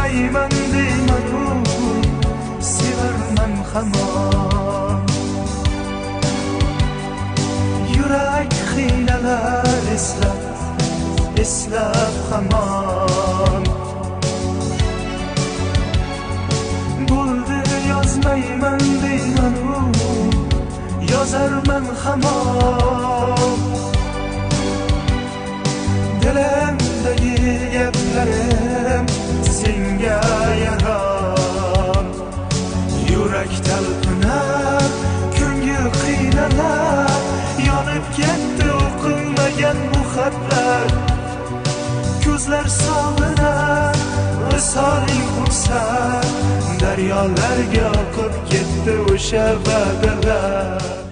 yozmayman deymanu sevarman hamon. Yurak qiynalar eslab hamon. Bo'ldi yozmayman deymanu yozarman hamon. Dilimdagi gaplarim senga yaron. Yurak talpinar, ko'ngil qiynalar, yonib ketdi o'qilmagan bu xatlar. Ko'zlar sovinar, visoling xursand, daryolarga oqib ketdi o'sha va'dalar.